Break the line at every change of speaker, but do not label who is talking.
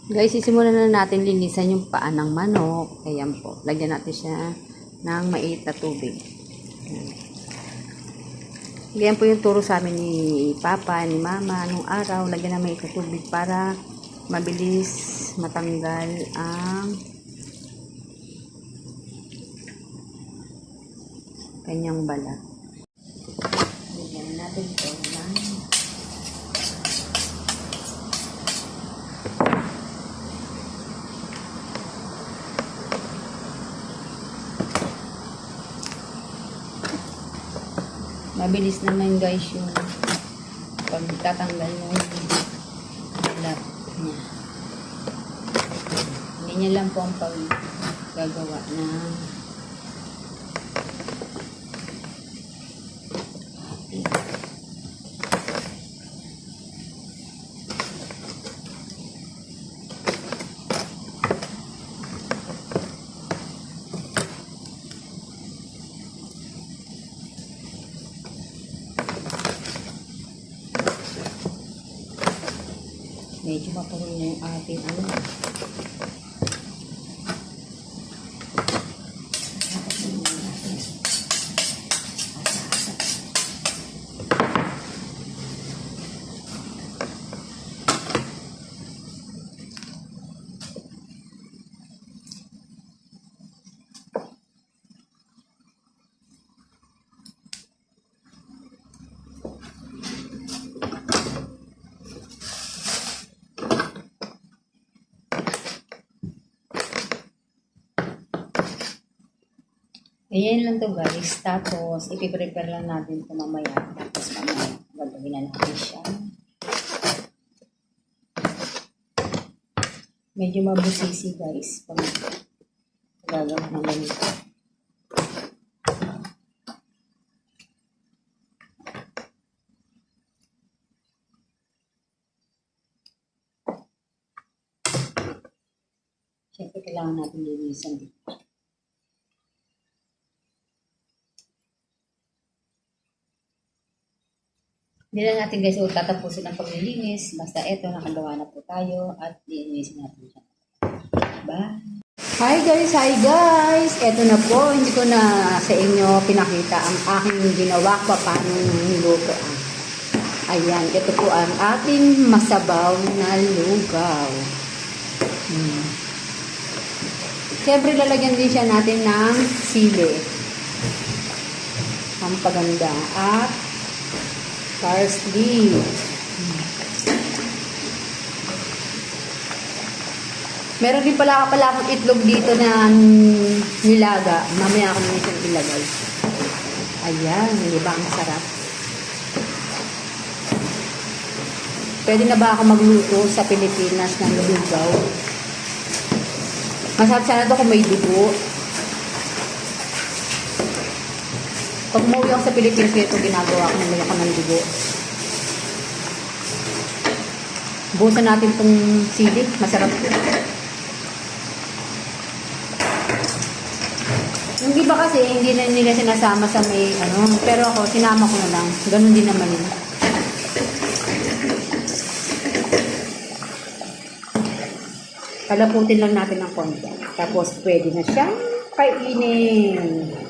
Guys, sisimulan na natin linisan yung paa ng manok. Ayan po. Lagyan natin siya ng mainit na tubig. Ganyan po yung turo sa amin ni Papa, ni Mama nung araw. Lagyan ng mainit na tubig para mabilis matanggal ang kanyang balat. Lagyan natin ito ng mabilis naman guys yung pagtatanggal ng balat niya. Ganyan lang po ang paggagawa ng medyo matuloy na yung ating ayan lang to guys. Tapos, ipiprepare lang natin ito mamaya. Tapos mamaya, gagawin na natin siya. Medyo mabusisi guys. Pag gagawin ng ganito. Siyempre, kailangan natin linisan dito. Hindi na natin guys tatapusin ang paglilinis. Basta eto, nakagawa na po tayo at linisin natin siya. Bye! Hi guys! Eto na po, hindi ko na sa inyo pinakita ang aking ginawa paano niluto. Ayan, ito po ang ating masabaw na lugaw. Siyempre lalagyan din siya natin ng sili. Ang paganda at parsley. Meron din pala akong itlog dito na nilaga. Mamaya ako naman siyang ilagay. Ayan, hindi ba ang sarap? Pwede na ba ako magluto sa Pilipinas ng lugaw? Masarap sana ito kung may dugo. Pag umuwi ako sa Pilipinas, ito ginagawa ko, nalagyan ko ng dugo. Buhusan natin itong sili. Masarap ito. Yung iba kasi, hindi na nila sinasama sa may pero ako, sinama ko na lang. Ganun din naman yun. Palaputin lang natin ng konti. Tapos, pwede na siyang kainin.